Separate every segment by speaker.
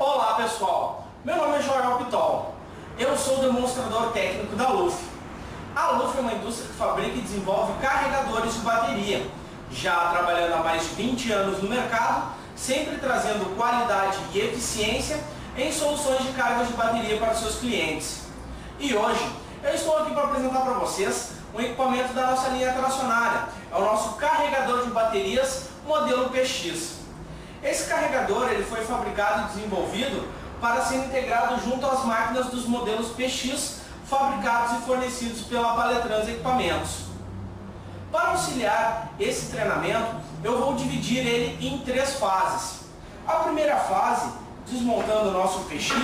Speaker 1: Olá pessoal, meu nome é Joel Pitol, eu sou demonstrador técnico da LUF. A LUF é uma indústria que fabrica e desenvolve carregadores de bateria, já trabalhando há mais de 20 anos no mercado, sempre trazendo qualidade e eficiência em soluções de carga de bateria para seus clientes. E hoje eu estou aqui para apresentar para vocês um equipamento da nossa linha tracionária, é o nosso carregador de baterias modelo PX. Esse carregador ele foi fabricado e desenvolvido para ser integrado junto às máquinas dos modelos PX fabricados e fornecidos pela Paletrans Equipamentos. Para auxiliar esse treinamento, eu vou dividir ele em 3 fases. A primeira fase, desmontando o nosso PX,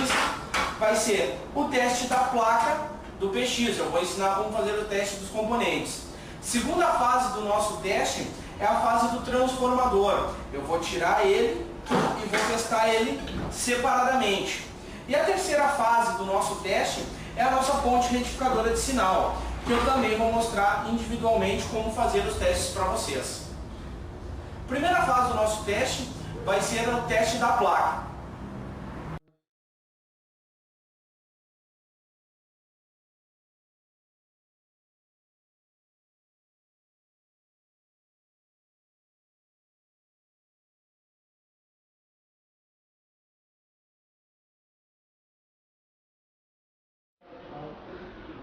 Speaker 1: vai ser o teste da placa do PX. Eu vou ensinar como fazer o teste dos componentes. Segunda fase do nosso teste é a fase do transformador. Eu vou tirar ele e vou testar ele separadamente. E a terceira fase do nosso teste é a nossa ponte retificadora de sinal, que eu também vou mostrar individualmente como fazer os testes para vocês. Primeira fase do nosso teste vai ser o teste da placa.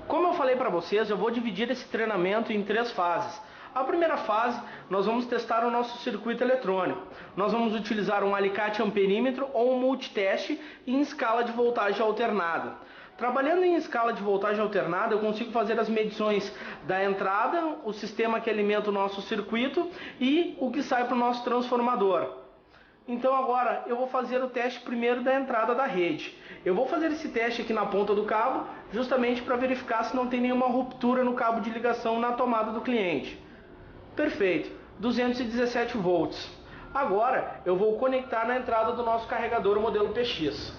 Speaker 1: Como eu falei para vocês, eu vou dividir esse treinamento em 3 fases. A primeira fase, nós vamos testar o nosso circuito eletrônico. Nós vamos utilizar um alicate amperímetro ou um multiteste em escala de voltagem alternada. Trabalhando em escala de voltagem alternada, eu consigo fazer as medições da entrada, o sistema que alimenta o nosso circuito e o que sai para o nosso transformador. Então agora eu vou fazer o teste primeiro da entrada da rede. Eu vou fazer esse teste aqui na ponta do cabo, justamente para verificar se não tem nenhuma ruptura no cabo de ligação na tomada do cliente. Perfeito, 217 volts. Agora eu vou conectar na entrada do nosso carregador, o modelo PX.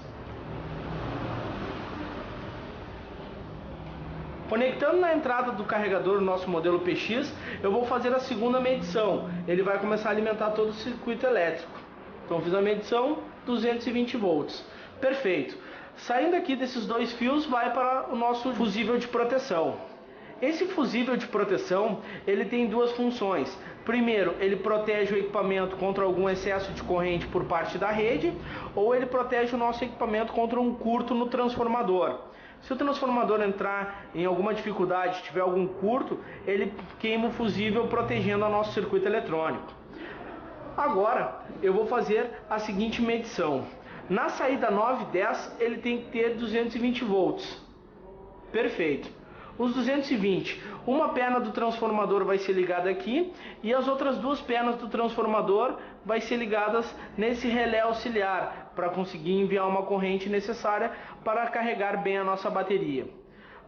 Speaker 1: Conectando na entrada do carregador o nosso modelo PX, eu vou fazer a segunda medição. Ele vai começar a alimentar todo o circuito elétrico. Então fiz a medição, 220 volts. Perfeito. Saindo aqui desses 2 fios, vai para o nosso fusível de proteção. Esse fusível de proteção, ele tem 2 funções. Primeiro, ele protege o equipamento contra algum excesso de corrente por parte da rede, ou ele protege o nosso equipamento contra um curto no transformador. Se o transformador entrar em alguma dificuldade, tiver algum curto, ele queima o fusível protegendo o nosso circuito eletrônico. Agora eu vou fazer a seguinte medição. Na saída 9 e 10 ele tem que ter 220 volts. Perfeito. Os 220, uma perna do transformador vai ser ligada aqui e as outras 2 pernas do transformador vai ser ligadas nesse relé auxiliar para conseguir enviar uma corrente necessária para carregar bem a nossa bateria.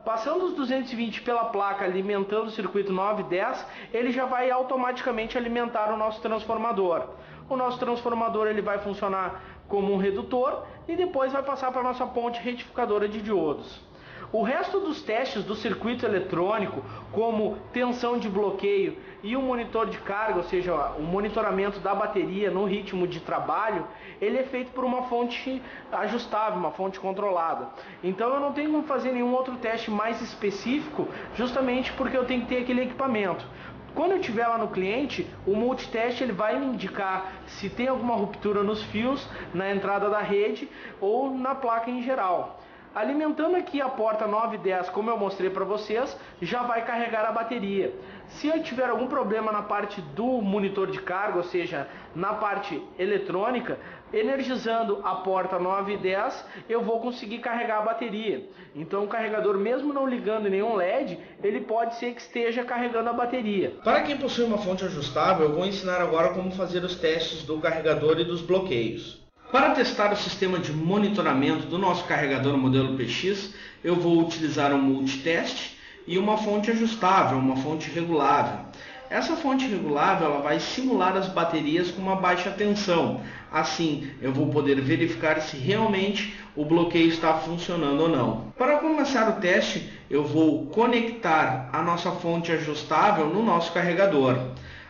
Speaker 1: Passando os 220 pela placa alimentando o circuito 9 e 10, ele já vai automaticamente alimentar o nosso transformador. O nosso transformador ele vai funcionar como um redutor e depois vai passar para a nossa ponte retificadora de diodos. O resto dos testes do circuito eletrônico, como tensão de bloqueio e o monitor de carga, ou seja, o monitoramento da bateria no ritmo de trabalho, ele é feito por uma fonte ajustável, uma fonte controlada. Então eu não tenho como fazer nenhum outro teste mais específico, justamente porque eu tenho que ter aquele equipamento. Quando eu estiver lá no cliente, o multiteste ele vai me indicar se tem alguma ruptura nos fios, na entrada da rede ou na placa em geral. Alimentando aqui a porta 9 e 10, como eu mostrei para vocês, já vai carregar a bateria. Se eu tiver algum problema na parte do monitor de carga, ou seja, na parte eletrônica, energizando a porta 9 e 10, eu vou conseguir carregar a bateria. Então o carregador, mesmo não ligando nenhum LED, ele pode ser que esteja carregando a bateria. Para quem possui uma fonte ajustável, eu vou ensinar agora como fazer os testes do carregador e dos bloqueios. Para testar o sistema de monitoramento do nosso carregador modelo PX, eu vou utilizar um multiteste e uma fonte ajustável, uma fonte regulável. Essa fonte regulável ela vai simular as baterias com uma baixa tensão. Assim, eu vou poder verificar se realmente o bloqueio está funcionando ou não. Para começar o teste, eu vou conectar a nossa fonte ajustável no nosso carregador.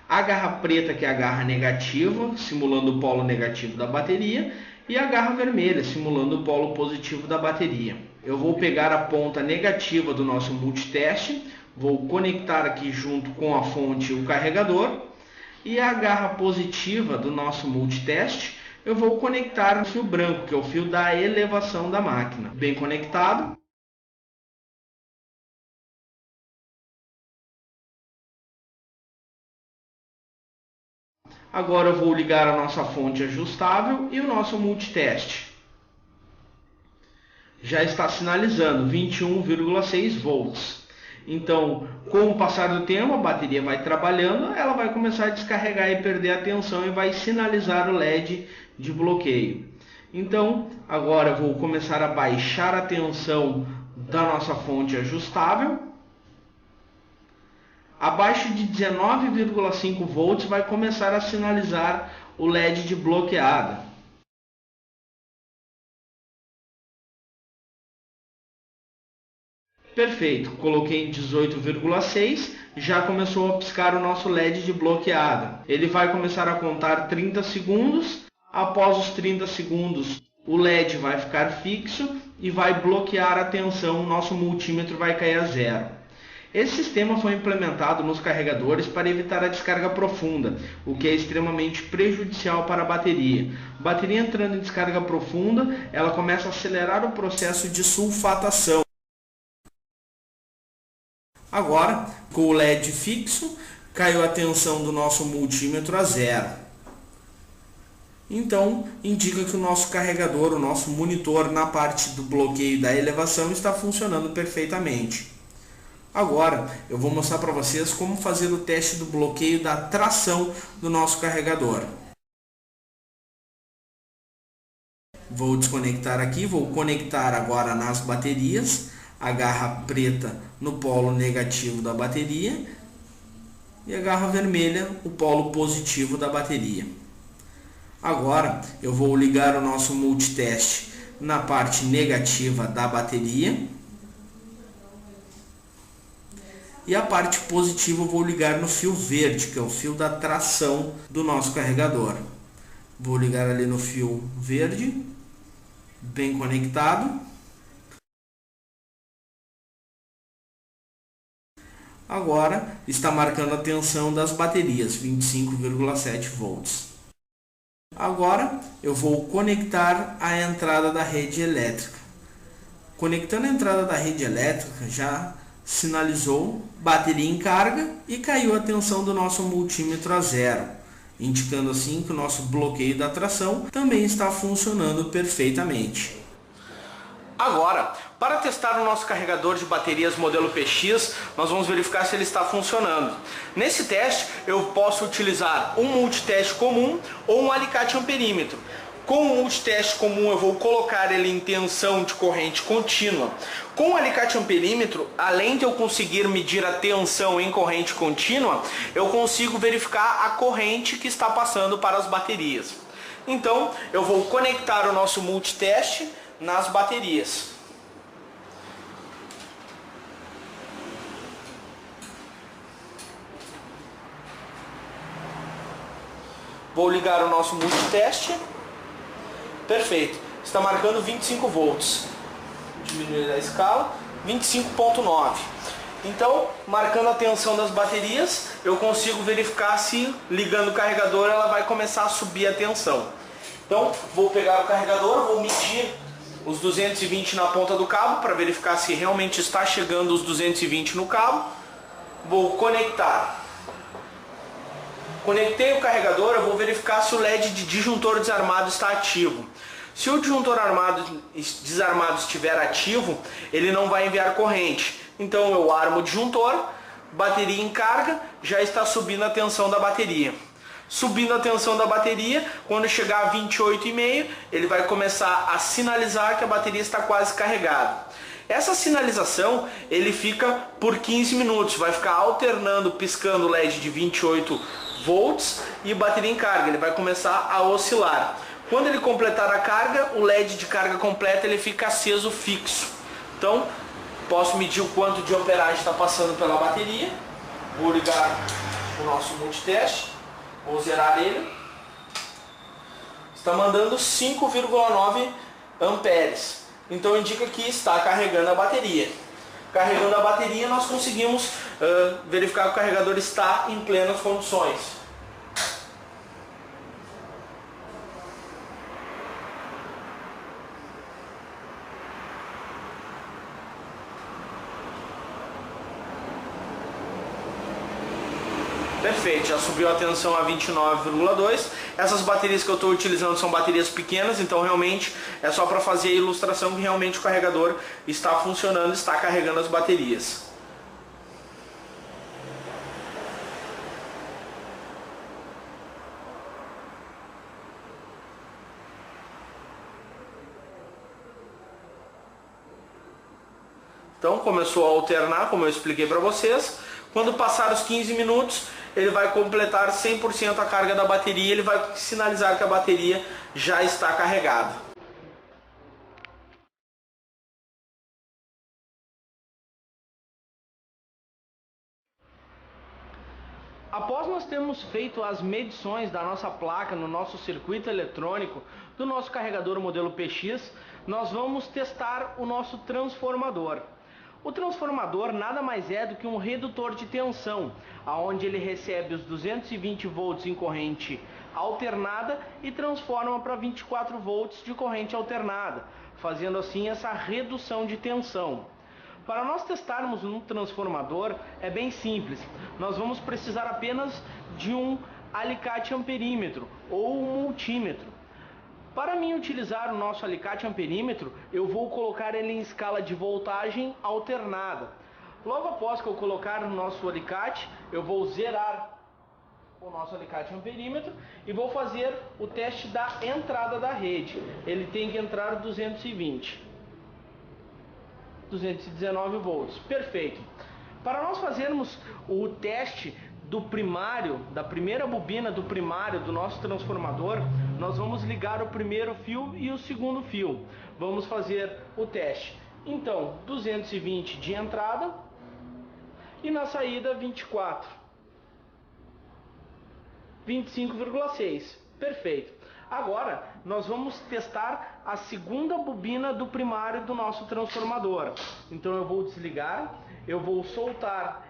Speaker 1: A garra preta, que é a garra negativa, simulando o polo negativo da bateria, e a garra vermelha, simulando o polo positivo da bateria. Eu vou pegar a ponta negativa do nosso multiteste, vou conectar aqui junto com a fonte o carregador, e a garra positiva do nosso multiteste eu vou conectar no fio branco, que é o fio da elevação da máquina. Bem conectado. Agora eu vou ligar a nossa fonte ajustável e o nosso multiteste. Já está sinalizando 21,6 volts. Então, com o passar do tempo, a bateria vai trabalhando, ela vai começar a descarregar e perder a tensão e vai sinalizar o LED de bloqueio. Então, agora eu vou começar a baixar a tensão da nossa fonte ajustável. Abaixo de 19,5 volts vai começar a sinalizar o LED de bloqueada. Perfeito, coloquei em 18,6, já começou a piscar o nosso LED de bloqueada. Ele vai começar a contar 30 segundos, após os 30 segundos o LED vai ficar fixo e vai bloquear a tensão, o nosso multímetro vai cair a zero. Esse sistema foi implementado nos carregadores para evitar a descarga profunda, o que é extremamente prejudicial para a bateria. A bateria entrando em descarga profunda, ela começa a acelerar o processo de sulfatação. Agora, com o LED fixo, caiu a tensão do nosso multímetro a zero. Então, indica que o nosso carregador, o nosso monitor na parte do bloqueio da elevação está funcionando perfeitamente. Agora, eu vou mostrar para vocês como fazer o teste do bloqueio da tração do nosso carregador. Vou desconectar aqui, vou conectar agora nas baterias. A garra preta no polo negativo da bateria e a garra vermelha o polo positivo da bateria. Agora eu vou ligar o nosso multiteste na parte negativa da bateria e a parte positiva eu vou ligar no fio verde, que é o fio da tração do nosso carregador. Vou ligar ali no fio verde, bem conectado. Agora está marcando a tensão das baterias, 25,7 volts. Agora eu vou conectar a entrada da rede elétrica. Conectando a entrada da rede elétrica, já sinalizou bateria em carga e caiu a tensão do nosso multímetro a zero, indicando assim que o nosso bloqueio da tração também está funcionando perfeitamente. Agora, para testar o nosso carregador de baterias modelo PX, nós vamos verificar se ele está funcionando. Nesse teste, eu posso utilizar um multiteste comum ou um alicate amperímetro. Com o multiteste comum, eu vou colocar ele em tensão de corrente contínua. Com o alicate amperímetro, além de eu conseguir medir a tensão em corrente contínua, eu consigo verificar a corrente que está passando para as baterias. Então, eu vou conectar o nosso multiteste nas baterias. Vou ligar o nosso multiteste. Perfeito. Está marcando 25 volts. Diminuir a escala. 25,9. Então, marcando a tensão das baterias, eu consigo verificar se, ligando o carregador, ela vai começar a subir a tensão. Então, vou pegar o carregador, vou medir os 220 na ponta do cabo para verificar se realmente está chegando os 220 no cabo. Vou conectar. Conectei o carregador, eu vou verificar se o LED de disjuntor desarmado está ativo. Se o disjuntor desarmado estiver ativo, ele não vai enviar corrente. Então eu armo o disjuntor, bateria em carga, já está subindo a tensão da bateria. Subindo a tensão da bateria, quando chegar a 28,5, ele vai começar a sinalizar que a bateria está quase carregada. Essa sinalização ele fica por 15 minutos, vai ficar alternando, piscando o LED de 28 volts e bateria em carga, ele vai começar a oscilar. Quando ele completar a carga, o LED de carga completa ele fica aceso fixo. Então, posso medir o quanto de amperagem está passando pela bateria. Vou ligar o nosso multiteste. Vou zerar ele. Está mandando 5,9 amperes. Então indica que está carregando a bateria. Carregando a bateria, nós conseguimos verificar que o carregador está em plenas condições. Perfeito, já subiu a tensão a 29,2. Essas baterias que eu estou utilizando são baterias pequenas, então realmente é só para fazer a ilustração que realmente o carregador está funcionando, está carregando as baterias. Então começou a alternar, como eu expliquei para vocês. Quando passar os 15 minutos, ele vai completar 100% a carga da bateria, ele vai sinalizar que a bateria já está carregada. Após nós termos feito as medições da nossa placa no nosso circuito eletrônico do nosso carregador modelo PX, nós vamos testar o nosso transformador. O transformador nada mais é do que um redutor de tensão, onde ele recebe os 220 volts em corrente alternada e transforma para 24 volts de corrente alternada, fazendo assim essa redução de tensão. Para nós testarmos um transformador é bem simples, nós vamos precisar apenas de um alicate amperímetro ou um multímetro. Para mim utilizar o nosso alicate amperímetro, eu vou colocar ele em escala de voltagem alternada. Logo após que eu colocar o nosso alicate, eu vou zerar o nosso alicate amperímetro e vou fazer o teste da entrada da rede. Ele tem que entrar 219 volts. Perfeito. Para nós fazermos o teste do primário, da primeira bobina do primário do nosso transformador, nós vamos ligar o primeiro fio e o segundo fio. Vamos fazer o teste. Então, 220 de entrada e na saída 24. 25,6. Perfeito. Agora, nós vamos testar a segunda bobina do primário do nosso transformador. Então eu vou desligar, eu vou soltar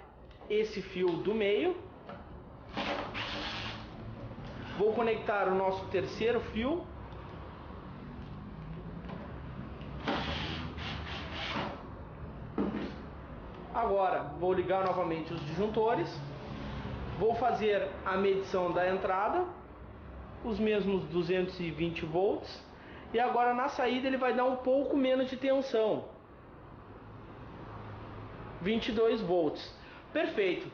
Speaker 1: esse fio do meio, vou conectar o nosso terceiro fio, agora vou ligar novamente os disjuntores, vou fazer a medição da entrada, os mesmos 220 volts, e agora na saída ele vai dar um pouco menos de tensão, 22 volts. Perfeito.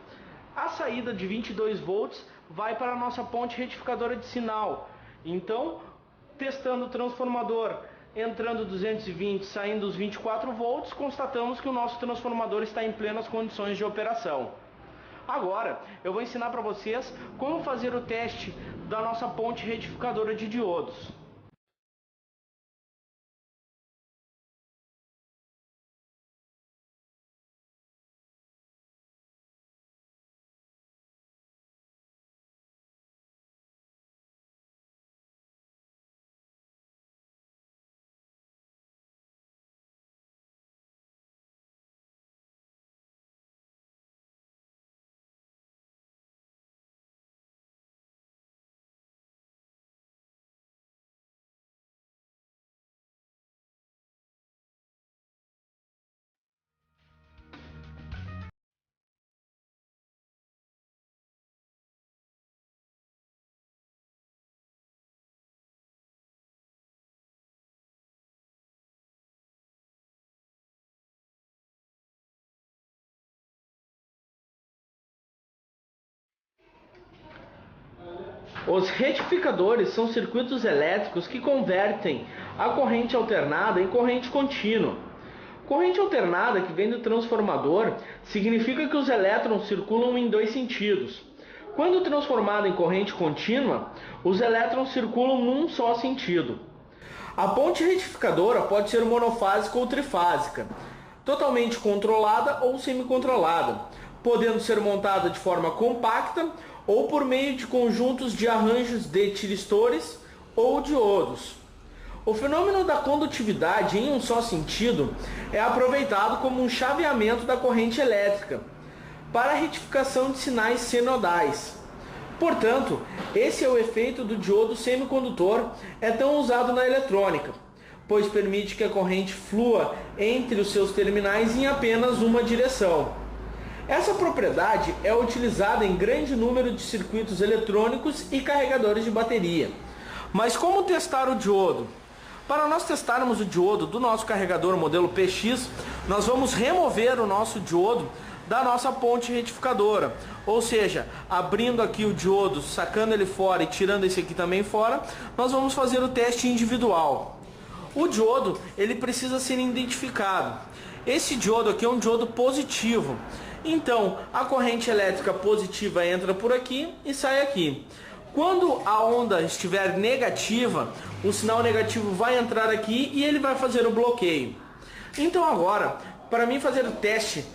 Speaker 1: A saída de 22 volts vai para a nossa ponte retificadora de sinal. Então, testando o transformador, entrando 220, saindo os 24 volts, constatamos que o nosso transformador está em plenas condições de operação. Agora, eu vou ensinar para vocês como fazer o teste da nossa ponte retificadora de diodos. Os retificadores são circuitos elétricos que convertem a corrente alternada em corrente contínua. Corrente alternada, que vem do transformador, significa que os elétrons circulam em dois sentidos. Quando transformada em corrente contínua, os elétrons circulam num só sentido. A ponte retificadora pode ser monofásica ou trifásica, totalmente controlada ou semicontrolada, podendo ser montada de forma compacta ou por meio de conjuntos de arranjos de tiristores ou diodos. O fenômeno da condutividade em um só sentido é aproveitado como um chaveamento da corrente elétrica para a retificação de sinais senodais. Portanto, esse é o efeito do diodo semicondutor, é tão usado na eletrônica, pois permite que a corrente flua entre os seus terminais em apenas uma direção. Essa propriedade é utilizada em grande número de circuitos eletrônicos e carregadores de bateria. Mas como testar o diodo? Para nós testarmos o diodo do nosso carregador modelo PX, nós vamos remover o nosso diodo da nossa ponte retificadora, ou seja, abrindo aqui o diodo, sacando ele fora e tirando esse aqui também fora, nós vamos fazer o teste individual. O diodo, ele precisa ser identificado. Esse diodo aqui é um diodo positivo, então a corrente elétrica positiva entra por aqui e sai aqui. Quando a onda estiver negativa, o sinal negativo vai entrar aqui e ele vai fazer o bloqueio. Então agora, para mim fazer o teste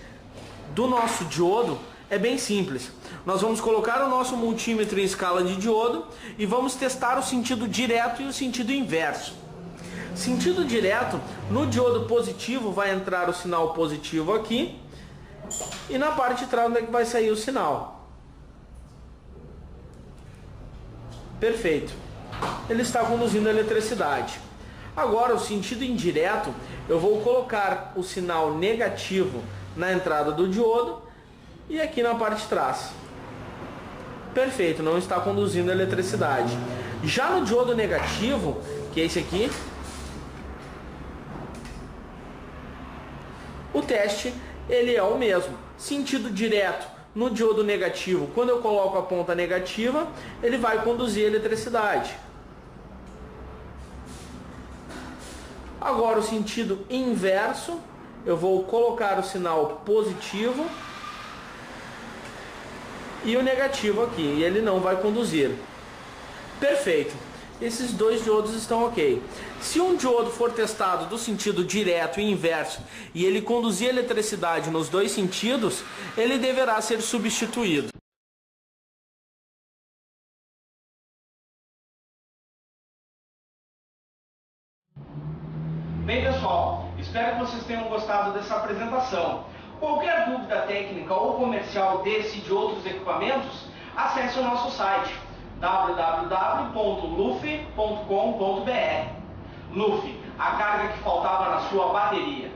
Speaker 1: do nosso diodo, é bem simples. Nós vamos colocar o nosso multímetro em escala de diodo e vamos testar o sentido direto e o sentido inverso. Sentido direto, no diodo positivo vai entrar o sinal positivo aqui e na parte de trás onde é que vai sair o sinal. Perfeito. Ele está conduzindo a eletricidade. Agora, o sentido indireto, eu vou colocar o sinal negativo na entrada do diodo e aqui na parte de trás. Perfeito, não está conduzindo a eletricidade. Já no diodo negativo, que é esse aqui, o teste ele é o mesmo. Sentido direto no diodo negativo, quando eu coloco a ponta negativa, ele vai conduzir a eletricidade. Agora o sentido inverso, eu vou colocar o sinal positivo e o negativo aqui, e ele não vai conduzir. Perfeito. Esses dois diodos estão ok. Se um diodo for testado do sentido direto e inverso e ele conduzir a eletricidade nos dois sentidos, ele deverá ser substituído. Bem, pessoal, espero que vocês tenham gostado dessa apresentação. Qualquer dúvida técnica ou comercial desse e de outros equipamentos, acesse o nosso site www.luf.com.br. Luf, a carga que faltava na sua bateria.